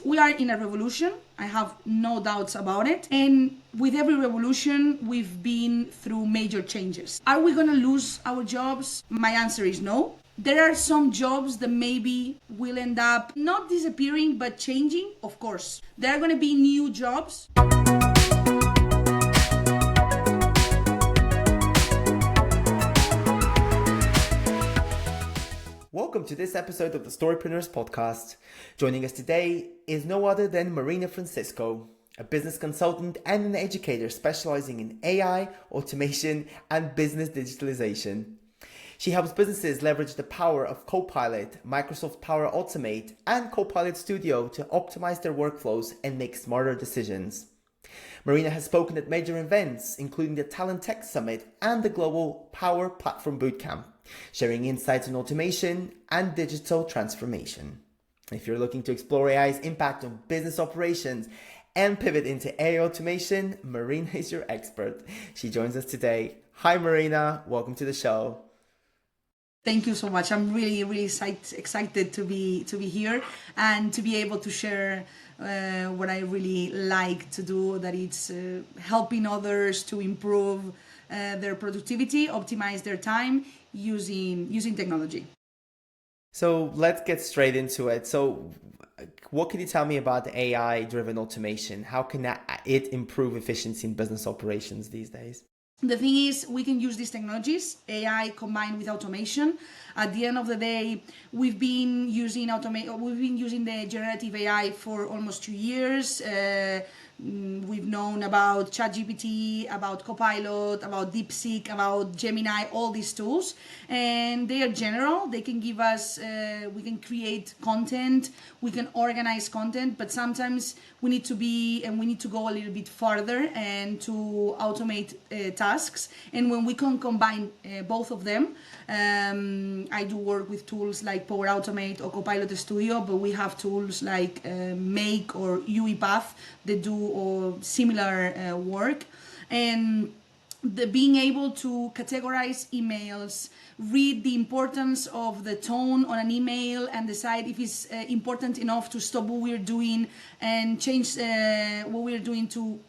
We are in a revolution. I have no doubts about it. And with every revolution, we've been through major changes. Are we going to lose our jobs? My answer is no. There are some jobs that maybe will end up not disappearing, but changing, of course. There are going to be new jobs. Welcome to this episode of the Storypreneurs Podcast. Joining us today is no other than Marina Francisco, a business consultant and an educator specializing in AI, automation, and business digitalization. She helps businesses leverage the power of Copilot, Microsoft Power Automate, and Copilot Studio to optimize their workflows and make smarter decisions. Marina has spoken at major events, including the Talent Tech Summit and the Global Power Platform Bootcamp, sharing insights on automation and digital transformation. If you're looking to explore AI's impact on business operations and pivot into AI automation, Marina is your expert. She joins us today. Hi, Marina. Welcome to the show. Thank you so much. I'm really excited to be here and to be able to share what I really like to do, that it's helping others to improve their productivity, optimize their time using technology. So let's get straight into it. So what can you tell me about the AI-driven automation? How can it improve efficiency in business operations these days? The thing is, we can use these technologies, AI combined with automation. At the end of the day, we've been using the generative AI for almost 2 years. We've known about ChatGPT, about Copilot, about DeepSeek, about Gemini, all these tools. And they are general. They can give us, we can create content, we can organize content, but sometimes we need to go a little bit farther and to automate tasks. And when we can combine both of them, I do work with tools like Power Automate or Copilot Studio, but we have tools like Make or UiPath that do similar work. And being able to categorize emails, read the importance of the tone on an email and decide if it's important enough to stop what we're doing and change what we're doing to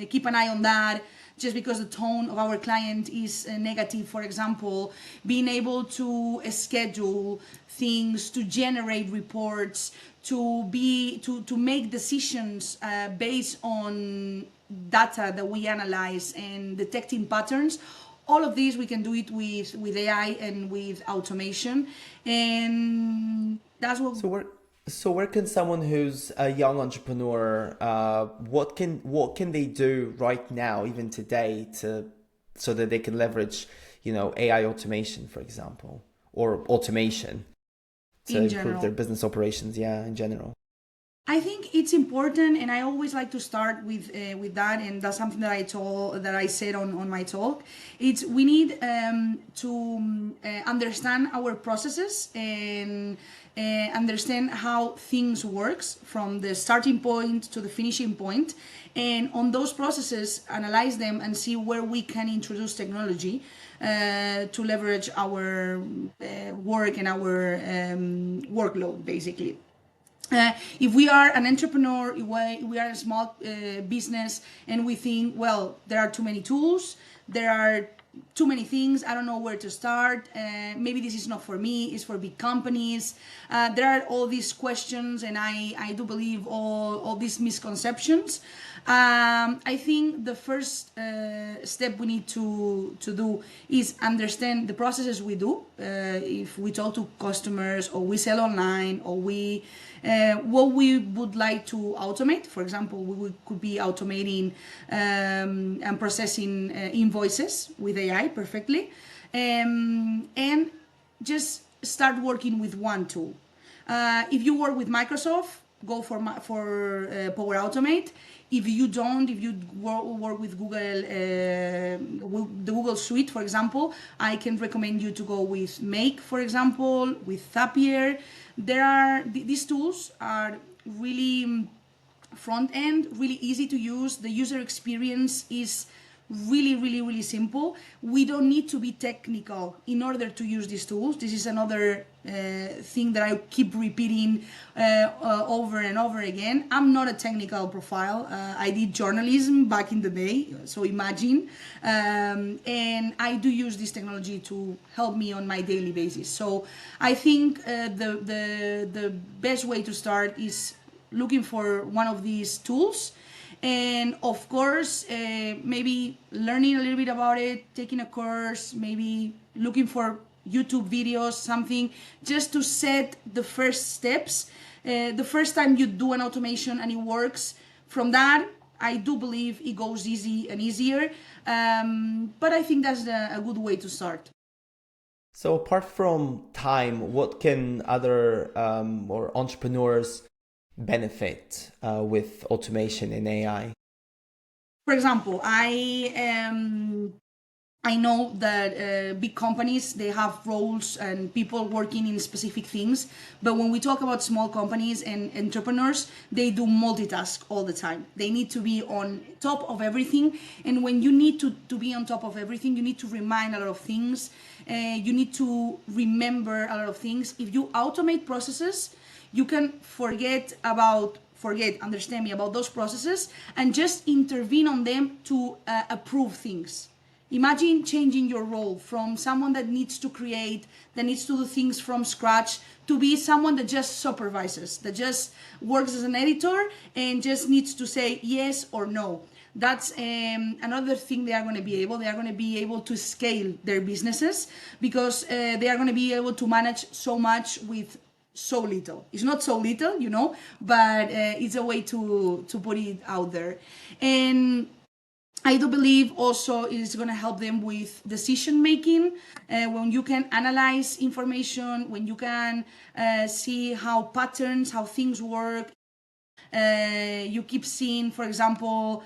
keep an eye on that, just because the tone of our client is negative, for example. Being able to schedule things, to generate reports, to make decisions based on data that we analyze and detecting patterns. All of these, we can do it with AI and with automation, and that's what. So where can someone who's a young entrepreneur, what can they do right now, even today, so that they can leverage, AI automation, for example, or automation to improve their business operations? Yeah, in general. I think it's important, and I always like to start with that, and that's something that I said on my talk. We need to understand our processes and understand how things works from the starting point to the finishing point, and on those processes analyze them and see where we can introduce technology to leverage our work and our workload, basically. If we are an entrepreneur, we are a small business, and we think, well, there are too many tools, there are too many things, I don't know where to start, maybe this is not for me, it's for big companies. There are all these questions, and I do believe all these misconceptions. I think the first step we need to do is understand the processes we do. If we talk to customers, or we sell online, or what we would like to automate. For example, could be automating and processing invoices with AI perfectly, and just start working with one tool. If you work with Microsoft, go for Power Automate. If you work with Google, the Google Suite, for example, I can recommend you to go with Make, for example, with Zapier. These tools are really front end, really easy to use. The user experience is really, really, really simple. We don't need to be technical in order to use these tools. This is another thing that I keep repeating over and over again. I'm not a technical profile. I did journalism back in the day, so imagine. And I do use this technology to help me on my daily basis. So I think the best way to start is looking for one of these tools, and of course maybe learning a little bit about it, taking a course, maybe looking for YouTube videos, something, just to set the first steps. The first time you do an automation and it works, from that I do believe it goes easy and easier. But I think that's a good way to start. So apart from time, what can other or entrepreneurs benefit with automation and AI? For example, I know that big companies, they have roles and people working in specific things, but when we talk about small companies and entrepreneurs, they do multitask all the time. They need to be on top of everything, and when you need to be on top of everything, you need to remind a lot of things. You need to remember a lot of things. If you automate processes, you can understand me, about those processes, and just intervene on them to approve things. Imagine changing your role from someone that needs to create, that needs to do things from scratch, to be someone that just supervises, that just works as an editor and just needs to say yes or no. That's another thing they are going to be able. They are going to be able to scale their businesses, because they are going to be able to manage so much with so little. It's not so little, but it's a way to put it out there. And I do believe also it's going to help them with decision making. When you can analyze information, when you can see how things work, you keep seeing, for example,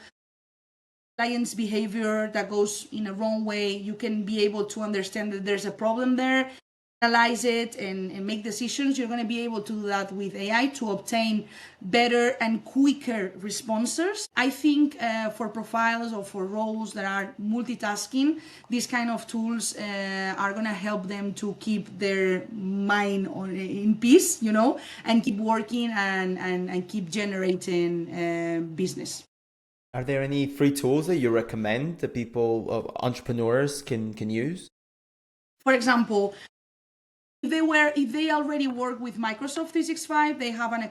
client's behavior that goes in a wrong way, you can be able to understand that there's a problem there, analyze it, and make decisions. You're going to be able to do that with AI to obtain better and quicker responses. I think for profiles or for roles that are multitasking, these kind of tools are going to help them to keep their mind in peace, and keep working and keep generating business. Are there any free tools that you recommend that entrepreneurs can use? For example, if they already work with Microsoft 365, they have an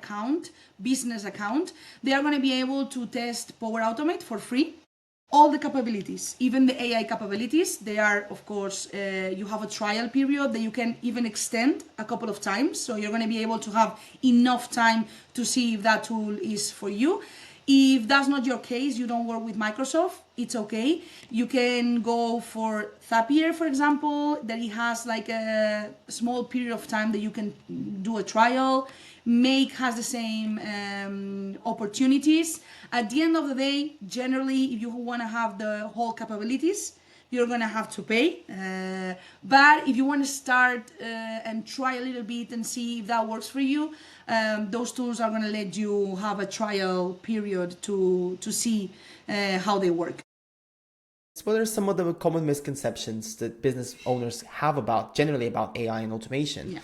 business account, they are going to be able to test Power Automate for free. All the capabilities, even the AI capabilities, they are, of course, you have a trial period that you can even extend a couple of times. So you're going to be able to have enough time to see if that tool is for you. If that's not your case, you don't work with Microsoft, it's okay. You can go for Zapier, for example, that it has like a small period of time that you can do a trial. Make has the same opportunities. At the end of the day, generally, if you want to have the whole capabilities, you're going to have to pay. But if you want to start and try a little bit and see if that works for you, those tools are going to let you have a trial period to see how they work. What are some of the common misconceptions that business owners have generally about AI and automation? Yeah.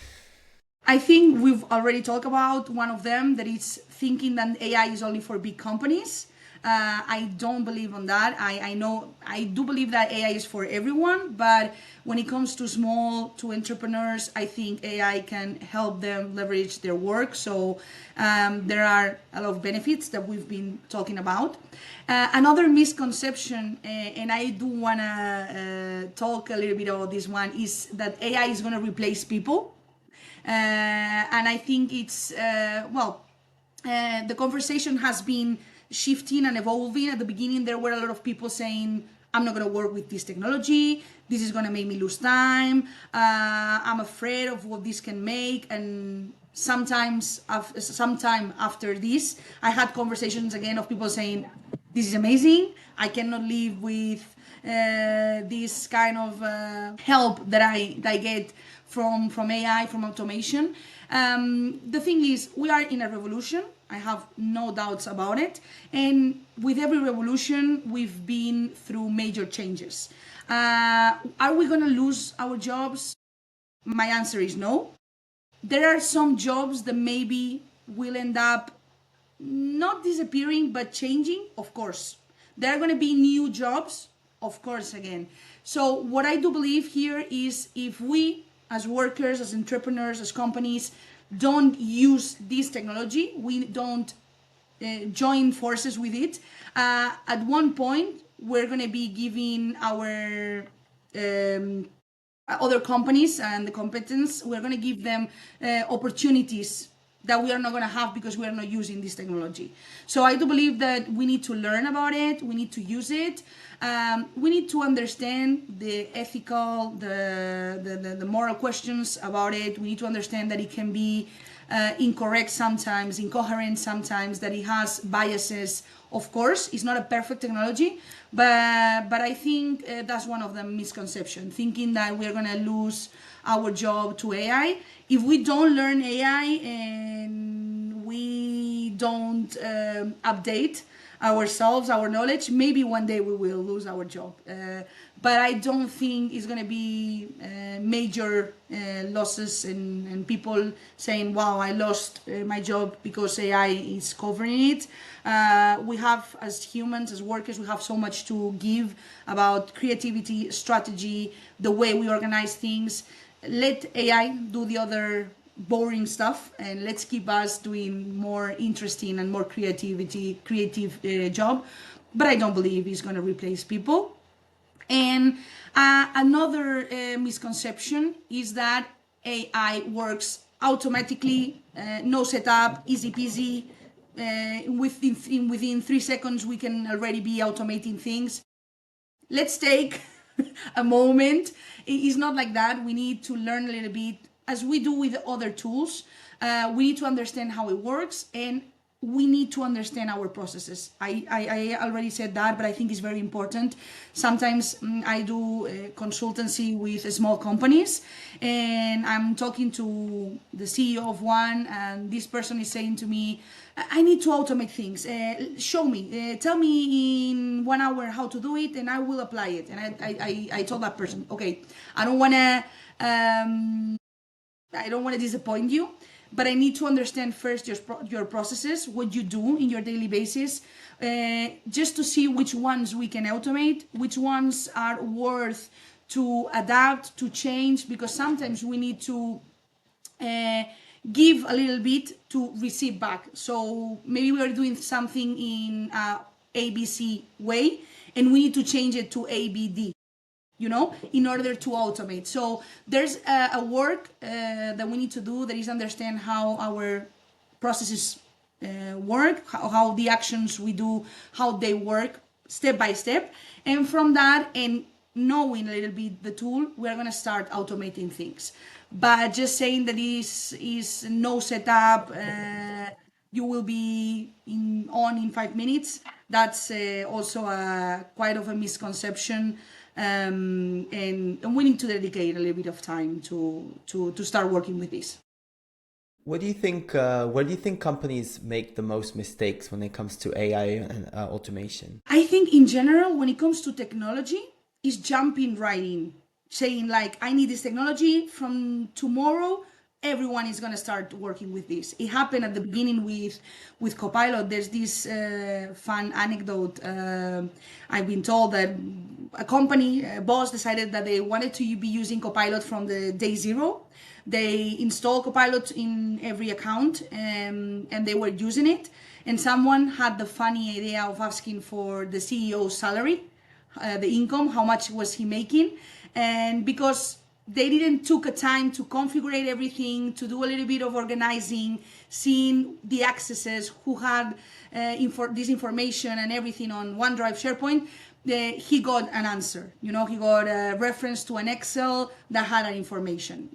I think we've already talked about one of them, that is thinking that AI is only for big companies. I don't believe on that. I do believe that AI is for everyone, but when it comes to entrepreneurs, I think AI can help them leverage their work. So there are a lot of benefits that we've been talking about. Another misconception, and I do want to talk a little bit about this one, is that AI is going to replace people. And I think it's, the conversation has been shifting and evolving. At the beginning, there were a lot of people saying, I'm not going to work with this technology. This is going to make me lose time. I'm afraid of what this can make. And sometime after this, I had conversations again of people saying, this is amazing. I cannot live with this kind of help that I get from AI, from automation. The thing is, we are in a revolution. I have no doubts about it. And with every revolution, we've been through major changes. Are we going to lose our jobs? My answer is no. There are some jobs that maybe will end up not disappearing but changing, of course. There are going to be new jobs, of course, again. So what I do believe here is, if we as workers, as entrepreneurs, as companies don't use this technology, we don't join forces with it, at one point we're going to be giving our other companies and the competence, we're going to give them opportunities that we are not going to have because we are not using this technology. So I do believe that we need to learn about it, we need to use it, we need to understand the ethical, the moral questions about it. We need to understand that it can be incorrect sometimes, incoherent sometimes, that it has biases. Of course, it's not a perfect technology, but I think that's one of the misconceptions, thinking that we're going to lose our job to AI. If we don't learn AI and we don't update ourselves, our knowledge, maybe one day we will lose our job. But I don't think it's going to be major losses and people saying, wow, I lost my job because AI is covering it. We have, as humans, as workers, we have so much to give about creativity, strategy, the way we organize things. Let AI do the other boring stuff, and let's keep us doing more interesting and more creative job. But I don't believe it's going to replace people. And another misconception is that AI works automatically, no setup, easy peasy. Within 3 seconds, we can already be automating things. Let's take a moment. It's not like that. We need to learn a little bit, as we do with other tools. We need to understand how it works, and we need to understand our processes. I already said that, but I think it's very important. Sometimes I do consultancy with small companies, and I'm talking to the CEO of one, and this person is saying to me, I need to automate things. Show me, tell me in 1 hour how to do it, and I will apply it. And I told that person, okay, I don't want to disappoint you, but I need to understand first your processes, what you do in your daily basis, just to see which ones we can automate, which ones are worth to adapt, to change, because sometimes we need to give a little bit to receive back. So maybe we are doing something in ABC way, and we need to change it to ABD, in order to automate. So there's a work that we need to do, that is understand how our processes work, how the actions we do, how they work step by step. And from that, and knowing a little bit the tool, we're going to start automating things. But just saying that this is no setup, you will be in 5 minutes, that's also quite of a misconception. And we need to dedicate a little bit of time to start working with this. What do you think? Where do you think companies make the most mistakes when it comes to AI and automation? I think in general, when it comes to technology, is jumping right in, saying like, I need this technology from tomorrow. Everyone is going to start working with this. It happened at the beginning with Copilot. There's this fun anecdote. I've been told that a company boss decided that they wanted to be using Copilot from the day zero. They installed Copilot in every account, and they were using it. And someone had the funny idea of asking for the CEO's salary, the income, how much was he making. And because they didn't took a time to configure everything, to do a little bit of organizing, seeing the accesses, who had this information and everything on OneDrive, SharePoint, he got an answer. He got a reference to an Excel that had that information.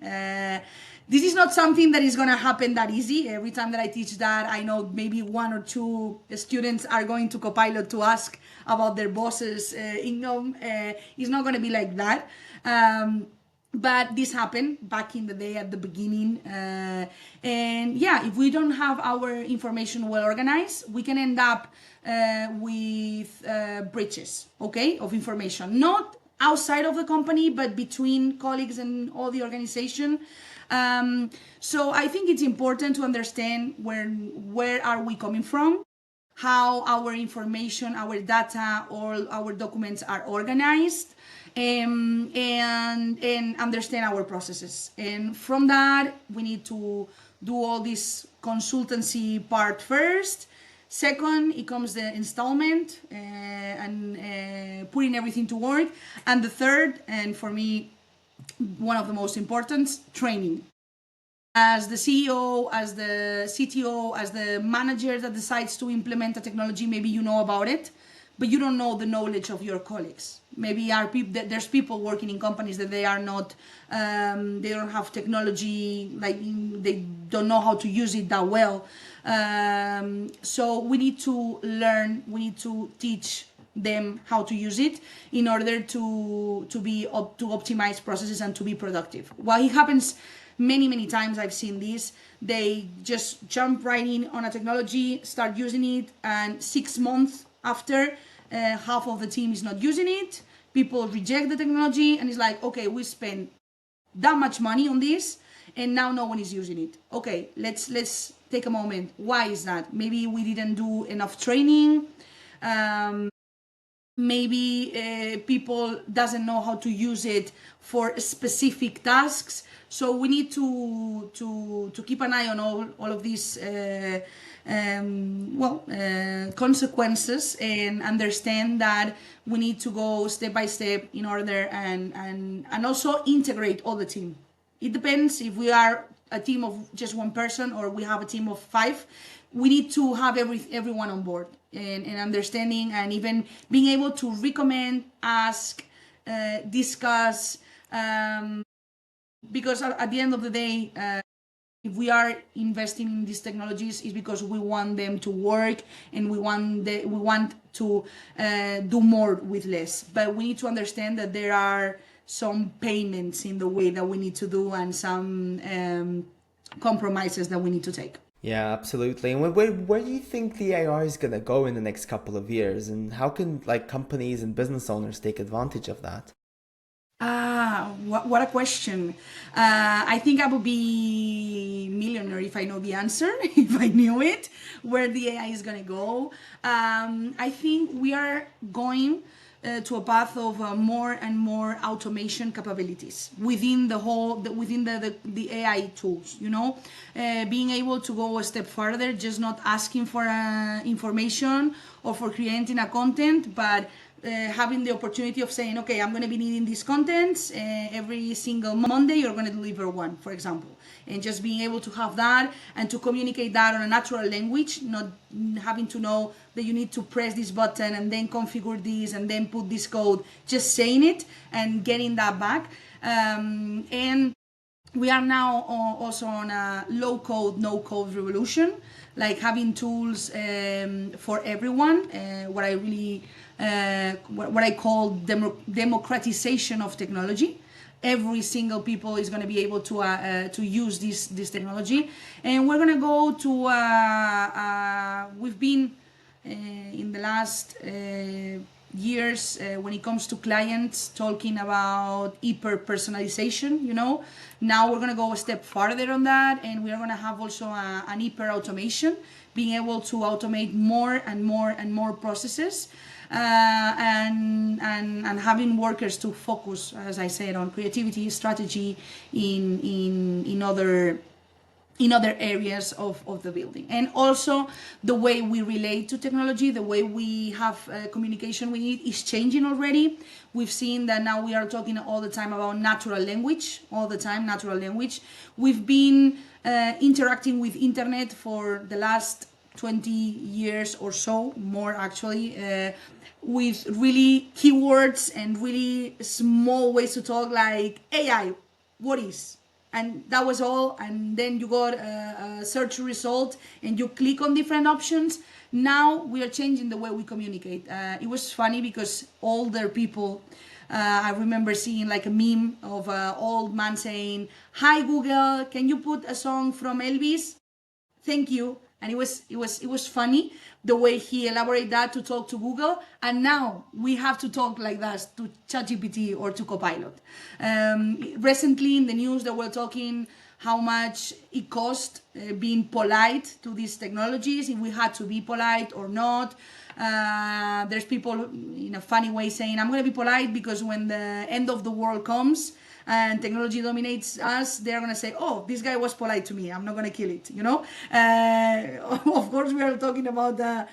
This is not something that is going to happen that easy. Every time that I teach that, I know maybe 1 or 2 students are going to Copilot to ask about their boss's income. It's not going to be like that. but this happened back in the day at the beginning, and yeah, if we don't have our information well organized, we can end up with breaches, okay, of information, not outside of the company but between colleagues and all the organization. So I think it's important to understand where are we coming from, how our information, our data, all our documents are organized, and understand our processes. And from that, we need to do all this consultancy part first. Second, it comes the installment and putting everything to work. And the third, and for me, one of the most important, training. As the CEO, as the CTO, as the manager that decides to implement a technology, maybe you know about it, but you don't know the knowledge of your colleagues. Maybe there's people working in companies that they are not, they don't have technology, like they don't know how to use it that well. So we need to learn, we need to teach them how to use it in order to optimize processes and to be productive. What happens many times, I've seen this, they just jump right in on a technology, start using it, and 6 months after, half of the team is not using it, people reject the technology, and it's like, okay, we spent that much money on this and now no one is using it. Okay, let's take a moment. Why is that? Maybe we didn't do enough training. Maybe people doesn't know how to use it for specific tasks. So we need to keep an eye on all of these consequences, and understand that we need to go step by step in order and also integrate all the team. It depends if we are a team of just one person or we have a team of 5. We need to have everyone on board, and understanding, and even being able to recommend, ask, discuss, because at the end of the day, if we are investing in these technologies, it's because we want them to work, and we want to do more with less. But we need to understand that there are some payments in the way that we need to do, and some compromises that we need to take. Yeah, absolutely. And where do you think the AI is going to go in the next couple of years? And how can like companies and business owners take advantage of that? What a question. I think I would be millionaire if I know the answer, if I knew it, where the AI is going to go. I think we are going to a path of more and more automation capabilities within the AI tools, being able to go a step further, just not asking for information or for creating a content, but having the opportunity of saying, okay, I'm going to be needing these contents every single Monday, you're going to deliver one, for example. And just being able to have that and to communicate that on a natural language, not having to know that you need to press this button and then configure this and then put this code, just saying it and getting that back. And we are now also on a low code, no code revolution, like having tools for everyone. What I call democratization of technology. Every single people is going to be able to use this technology, and we're going to go to. We've been in the last years when it comes to clients talking about hyper personalization. Now we're going to go a step farther on that, and we are going to have also an hyper automation, being able to automate more and more processes. And having workers to focus, as I said, on creativity, strategy in other areas of the building. And also the way we relate to technology, the way we have communication with it is changing already. We've seen that now we are talking all the time about natural language, natural language. We've been interacting with internet for the last 20 years or so, more actually, with really keywords and really small ways to talk, like AI, what is? And that was all. And then you got a search result and you click on different options. Now we are changing the way we communicate. It was funny because older people I remember seeing like a meme of an old man saying, "Hi Google, can you put a song from Elvis? Thank you." And it was funny the way he elaborated that to talk to Google. And now we have to talk like that to ChatGPT or to Copilot. Recently in the news they were talking how much it cost being polite to these technologies, if we had to be polite or not. There's people in a funny way saying, I'm going to be polite because when the end of the world comes and technology dominates us, they're going to say, oh, this guy was polite to me, I'm not going to kill it, you know. Of course we are talking about the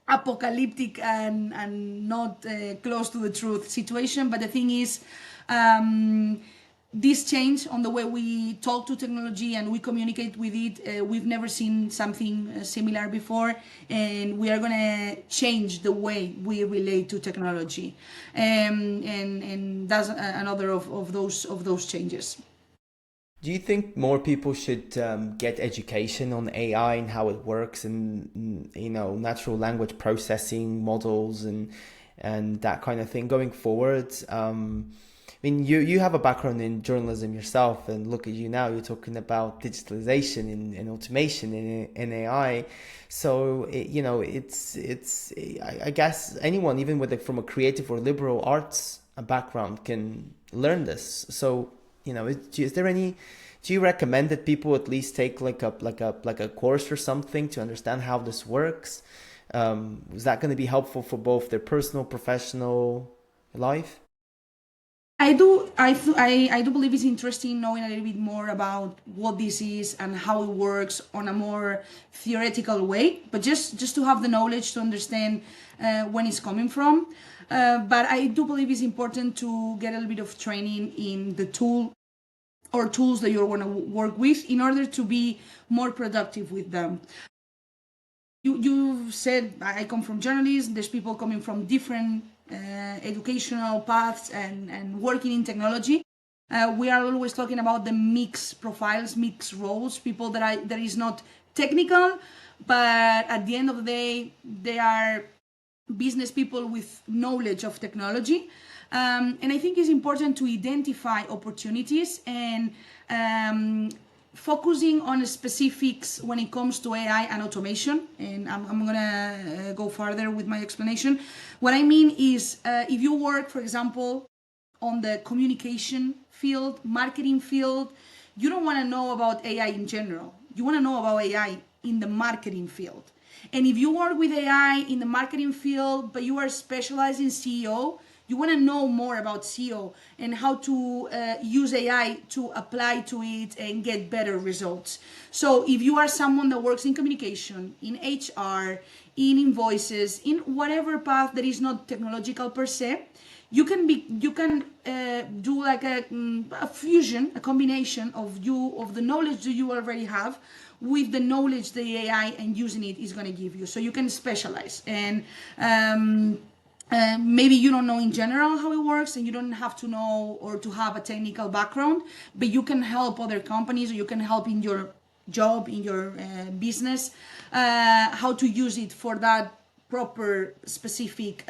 apocalyptic and not close to the truth situation, but the thing is, this change on the way we talk to technology and we communicate with it, we've never seen something similar before, and we are going to change the way we relate to technology, and that's another of those changes. Do you think more people should get education on AI and how it works, and natural language processing models and that kind of thing going forward? I mean, you have a background in journalism yourself, and look at you now. You're talking about digitalization and automation in AI. So I guess anyone, even from a creative or liberal arts background, can learn this. So is there any? Do you recommend that people at least take like a course or something to understand how this works? Is that going to be helpful for both their personal, professional life? I do believe it's interesting knowing a little bit more about what this is and how it works on a more theoretical way, but just to have the knowledge to understand when it's coming from. But I do believe it's important to get a little bit of training in the tool or tools that you're going to work with in order to be more productive with them. You said I come from journalism. There's people coming from different educational paths and working in technology. We are always talking about the mixed profiles, mixed roles, people that is not technical, but at the end of the day, they are business people with knowledge of technology. And I think it's important to identify opportunities and focusing on specifics when it comes to AI and automation. And I'm gonna go further with my explanation. What I mean is, if you work, for example, on the communication field, marketing field, you don't want to know about AI in general. You want to know about AI in the marketing field. And if you work with AI in the marketing field, but you are specialized in SEO, you want to know more about SEO and how to use AI to apply to it and get better results. So if you are someone that works in communication, in HR, in invoices, in whatever path that is not technological per se, you can do like a fusion, a combination of the knowledge that you already have with the knowledge the AI and using it is going to give you. So you can specialize, and maybe you don't know in general how it works, and you don't have to know or to have a technical background, but you can help other companies, or you can help in your job, in your business, how to use it for that proper specific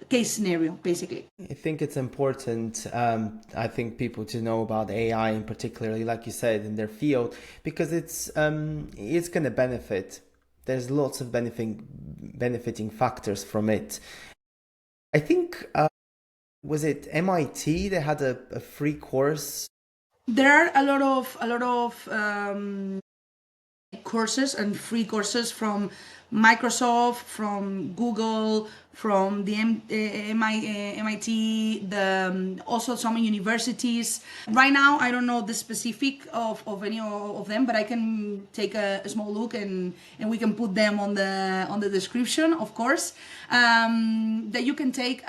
case scenario, basically. I think it's important, I think people to know about AI, and particularly, like you said, in their field, because it's going to benefit. There's lots of benefiting factors from it. I think, was it MIT? They had a free course. There are a lot of courses and free courses from Microsoft, from Google, from the MIT, also some universities. Right now, I don't know the specific of any of them, but I can take a small look and we can put them on the description, of course, that you can take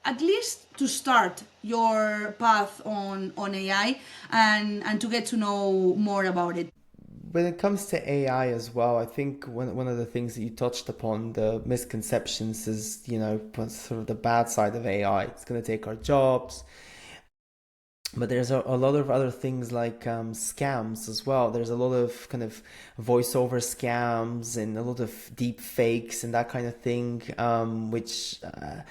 at least to start your path on AI and to get to know more about it. When it comes to AI as well, I think one of the things that you touched upon, the misconceptions, is, sort of the bad side of AI. It's going to take our jobs. But there's a lot of other things like scams as well. There's a lot of kind of voiceover scams and a lot of deep fakes and that kind of thing, which a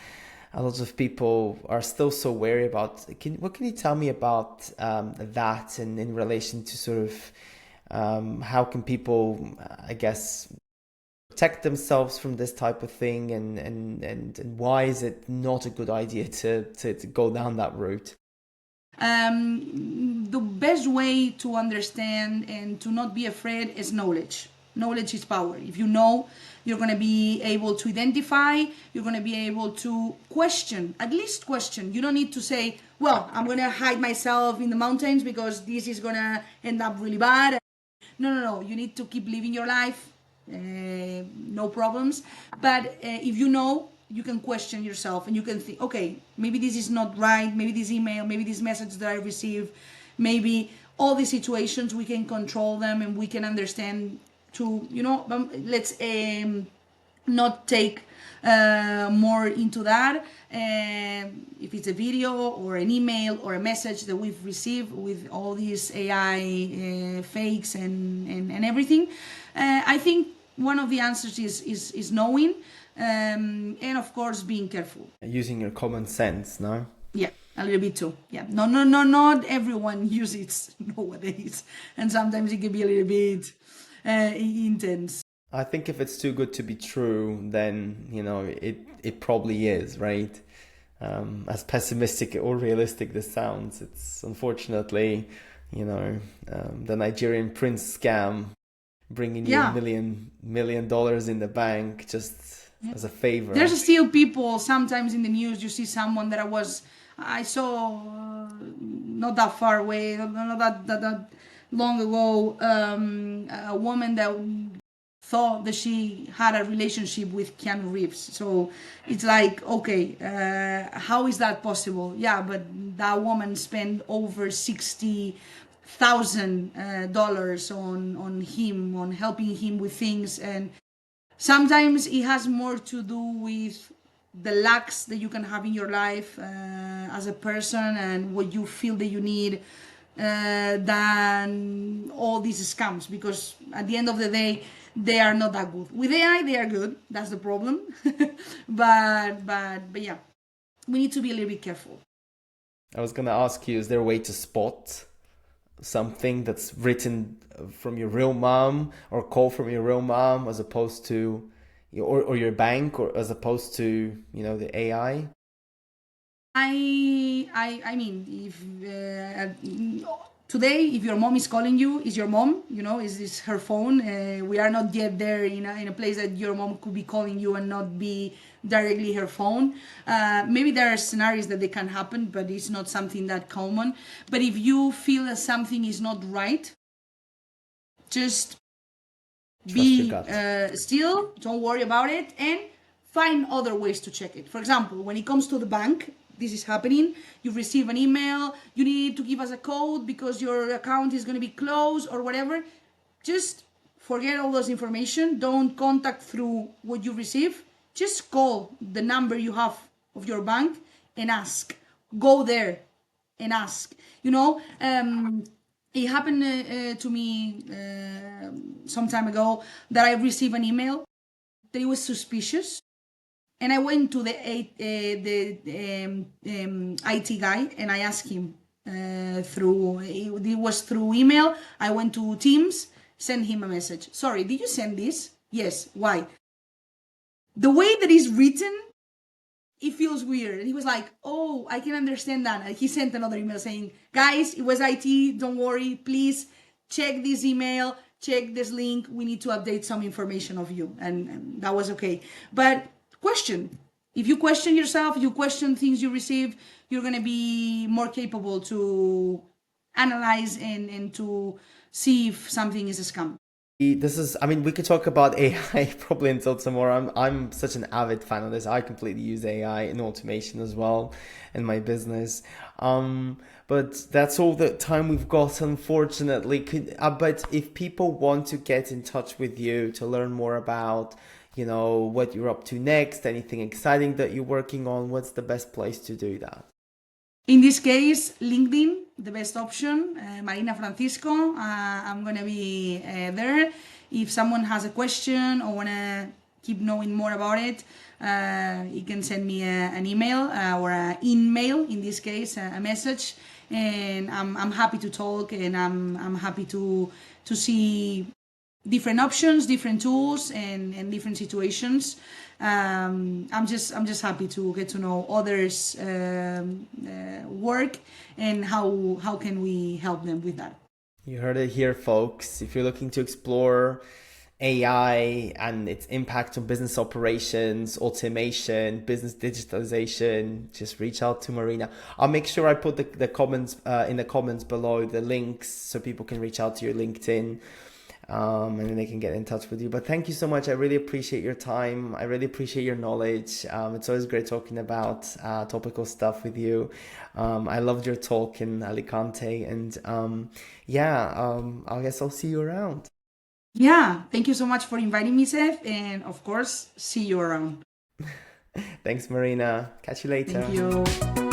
lot of people are still so wary about. What can you tell me about that, and in relation to sort of how can people, I guess, protect themselves from this type of thing, and why is it not a good idea to go down that route? The best way to understand and to not be afraid is knowledge. Knowledge is power. If you know, you're going to be able to identify, you're going to be able to question, at least question. You don't need to say, well, I'm going to hide myself in the mountains because this is going to end up really bad. No, no, no. You need to keep living your life, no problems. But if you know, you can question yourself and you can think, okay, maybe this is not right. Maybe this email, maybe this message that I received, maybe all these situations, we can control them and we can understand to, let's not take more into that. If it's a video or an email or a message that we've received with all these AI fakes and everything, I think one of the answers is knowing, and of course being careful. Using your common sense, no? Yeah, a little bit too. Yeah, no, no, no, not everyone uses it nowadays, and sometimes it can be a little bit intense. I think if it's too good to be true, then it probably is, right? As pessimistic or realistic this sounds, it's unfortunately, the Nigerian prince scam, bringing you Yeah. $1 million in the bank just as a favor. There's still people sometimes in the news. You see someone that I saw not that far away, not that long ago, a woman that thought that she had a relationship with Keanu Reeves. So it's like, okay, how is that possible? Yeah, but that woman spent over $60,000 on him, on helping him with things, and sometimes it has more to do with the lacks that you can have in your life as a person and what you feel that you need than all these scams, because at the end of the day they are not that good. With AI they are good, that's the problem. but yeah, we need to be a little bit careful. I was gonna ask you, is there a way to spot something that's written from your real mom or call from your real mom as opposed to or your bank, or as opposed to the AI? I mean, if today, if your mom is calling you, is your mom, is this her phone? We are not yet there in a place that your mom could be calling you and not be directly her phone. Maybe there are scenarios that they can happen, but it's not something that common. But if you feel that something is not right, just Trust your be gut. still, don't worry about it, and find other ways to check it. For example, when it comes to the bank, this is happening. You receive an email, you need to give us a code because your account is going to be closed or whatever. Just forget all those information. Don't contact through what you receive. Just call the number you have of your bank and ask. Go there and ask. It happened to me some time ago that I received an email that it was suspicious, and I went to the IT guy and I asked him it was through email. I went to Teams, sent him a message. Sorry, did you send this? Yes. Why? The way that it's written, it feels weird. And he was like, oh, I can understand that. And he sent another email saying, guys, it was IT. Don't worry. Please check this email, check this link. We need to update some information of you. And that was okay. But question. If you question yourself, you question things you receive, you're going to be more capable to analyze and to see if something is a scam. This is, I mean, we could talk about AI probably until tomorrow. I'm such an avid fan of this. I completely use AI in automation as well in my business. But that's all the time we've got, unfortunately. But if people want to get in touch with you to learn more about, what you're up to next, anything exciting that you're working on, what's the best place to do that? In this case, LinkedIn, the best option. Marina Francisco, I'm gonna be there. If someone has a question or wanna keep knowing more about it, you can send me an email or an email. In this case, a message, and I'm happy to talk, and I'm happy to see different options, different tools, and different situations. I'm just happy to get to know others' work and how can we help them with that. You heard it here, folks. If you're looking to explore AI and its impact on business operations, automation, business digitalization, just reach out to Marina. I'll make sure I put the comments in the comments below, the links, so people can reach out to your LinkedIn. And then they can get in touch with you. But thank you so much. I really appreciate your time. I really appreciate your knowledge. It's always great talking about topical stuff with you. I loved your talk in Alicante. And I guess I'll see you around. Yeah, thank you so much for inviting me, Seth. And of course, see you around. Thanks, Marina. Catch you later. Thank you.